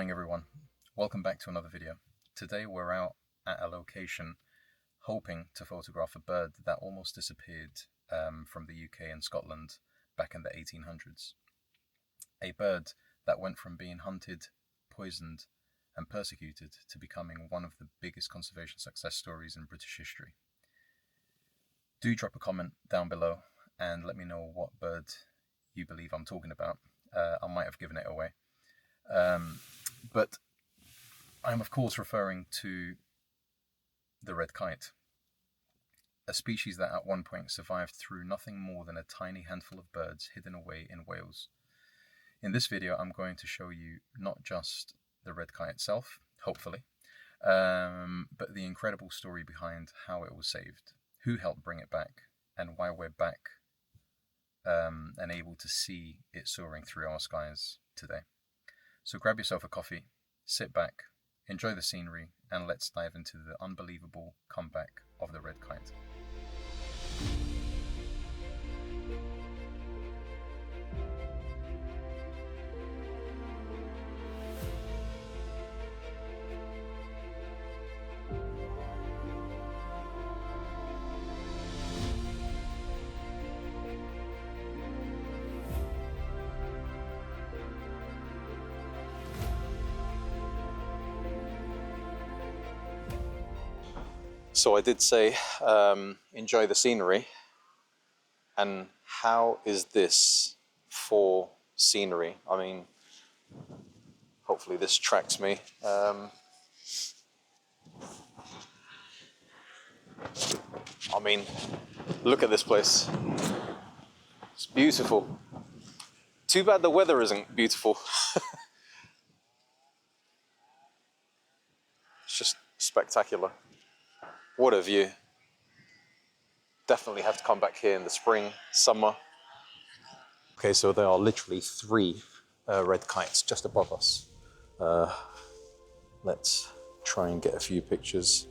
morning everyone, welcome back to another video. Today we're out at a location hoping to photograph a bird that almost disappeared from the UK and Scotland back in the 1800s. A bird that went from being hunted, poisoned and persecuted to becoming one of the biggest conservation success stories in British history. Do drop a comment down below and let me know what bird you believe I'm talking about. I might have given it away. But I'm of course referring to the red kite, a species that at one point survived through nothing more than a tiny handful of birds hidden away in Wales. In this video I'm going to show you not just the red kite itself, hopefully, but the incredible story behind how it was saved, who helped bring it back, and why we're back and able to see it soaring through our skies today. So grab yourself a coffee, sit back, enjoy the scenery, and let's dive into the unbelievable comeback of the red kite. So I did say enjoy the scenery, and how is this for scenery? I mean, hopefully this tracks me. I mean, look at this place. It's beautiful. Too bad the weather isn't beautiful. It's just spectacular. What a view. Definitely have to come back here in the spring, summer. Okay, so there are literally 3 red kites just above us. Let's try and get a few pictures.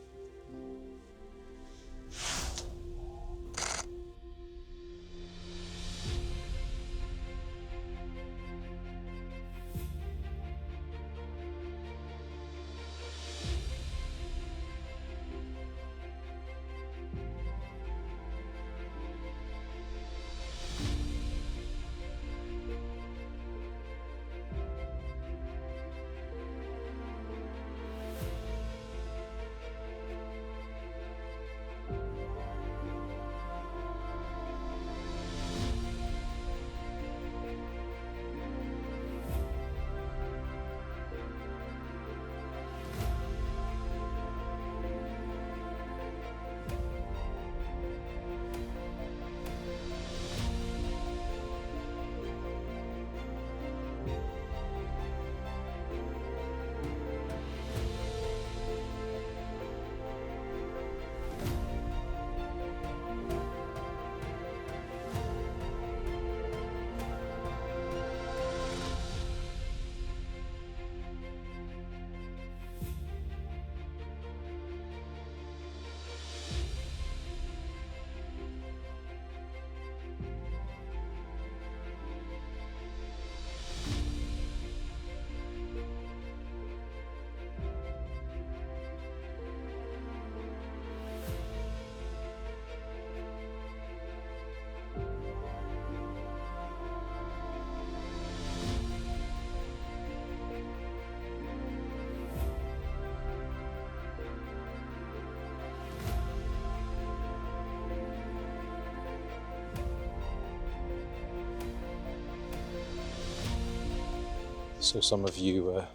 So some of you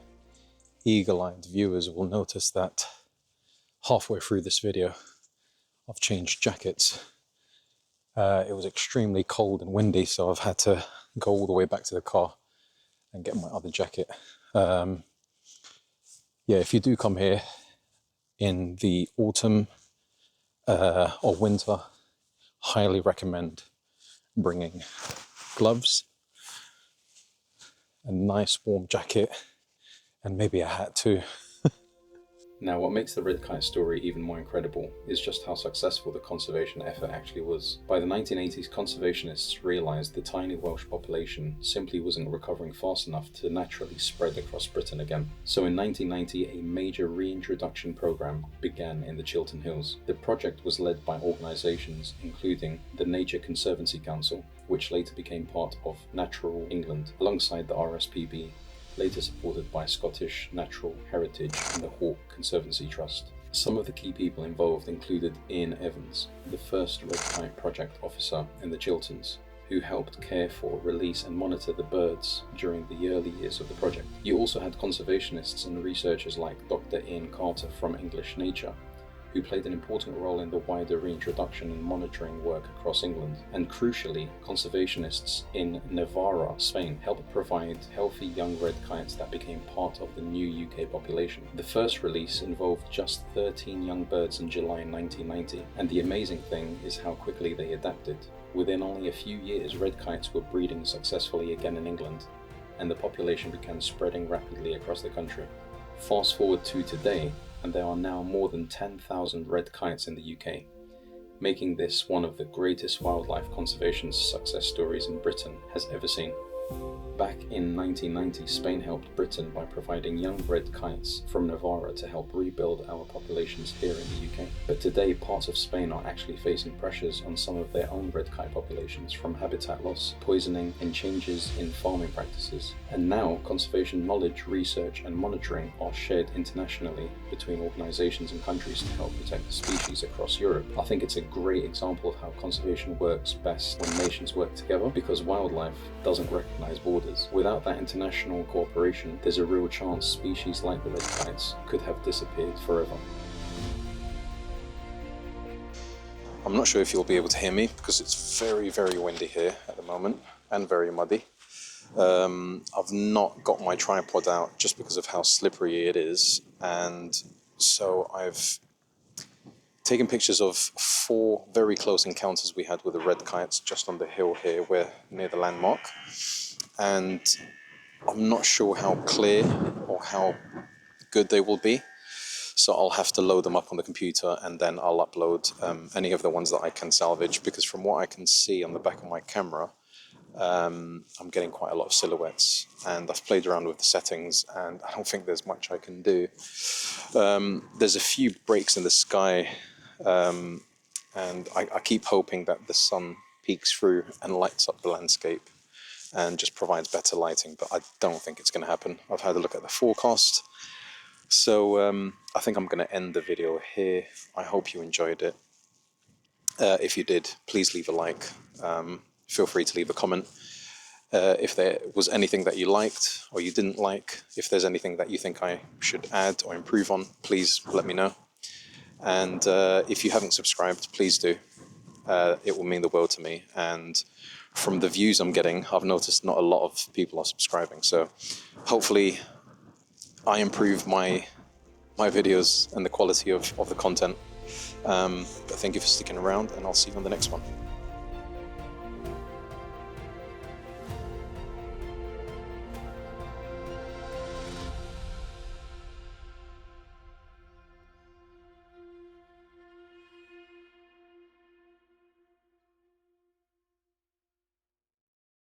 eagle-eyed viewers will notice that halfway through this video I've changed jackets. It was extremely cold and windy, so I've had to go all the way back to the car and get my other jacket. Yeah, if you do come here in the autumn or winter, highly recommend bringing gloves, a nice warm jacket, and maybe a hat too. Now, what makes the red kite story even more incredible is just how successful the conservation effort actually was. By the 1980s, conservationists realised the tiny Welsh population simply wasn't recovering fast enough to naturally spread across Britain again. So in 1990, a major reintroduction programme began in the Chiltern Hills. The project was led by organisations including the Nature Conservancy Council, which later became part of Natural England, alongside the RSPB, later supported by Scottish Natural Heritage and the Hawke Conservancy Trust. Some of the key people involved included Ian Evans, the first red kite project officer in the Chilterns, who helped care for, release and monitor the birds during the early years of the project. You also had conservationists and researchers like Dr. Ian Carter from English Nature, who played an important role in the wider reintroduction and monitoring work across England. And crucially, conservationists in Navarra, Spain, helped provide healthy young red kites that became part of the new UK population. The first release involved just 13 young birds in July 1990, and the amazing thing is how quickly they adapted. Within only a few years, red kites were breeding successfully again in England, and the population began spreading rapidly across the country. Fast forward to today, and there are now more than 10,000 red kites in the UK, making this one of the greatest wildlife conservation success stories in Britain has ever seen. Back in 1990, Spain helped Britain by providing young red kites from Navarra to help rebuild our populations here in the UK. But today, parts of Spain are actually facing pressures on some of their own red kite populations from habitat loss, poisoning, and changes in farming practices. And now, conservation knowledge, research, and monitoring are shared internationally between organisations and countries to help protect the species across Europe. I think it's a great example of how conservation works best when nations work together, because wildlife doesn't recognise borders. Without that international cooperation, there's a real chance species like the red kites could have disappeared forever. I'm not sure if you'll be able to hear me because it's very, very windy here at the moment and very muddy. I've not got my tripod out just because of how slippery it is, and so I've taken pictures of 4 very close encounters we had with the red kites just on the hill here. We're near the landmark, and I'm not sure how clear or how good they will be, so I'll have to load them up on the computer and then I'll upload any of the ones that I can salvage, because from what I can see on the back of my camera, I'm getting quite a lot of silhouettes, and I've played around with the settings and I don't think there's much I can do. There's a few breaks in the sky, and I keep hoping that the sun peeks through and lights up the landscape and just provides better lighting, but I don't think it's going to happen. I've had a look at the forecast, so I think I'm going to end the video here. I hope you enjoyed it. If you did, please leave a like. Feel free to leave a comment. If there was anything that you liked or you didn't like, if there's anything that you think I should add or improve on, please let me know. And if you haven't subscribed, please do. It will mean the world to me, and from the views I'm getting, I've noticed not a lot of people are subscribing, so hopefully I improve my videos and the quality of the content. But thank you for sticking around, and I'll see you on the next one.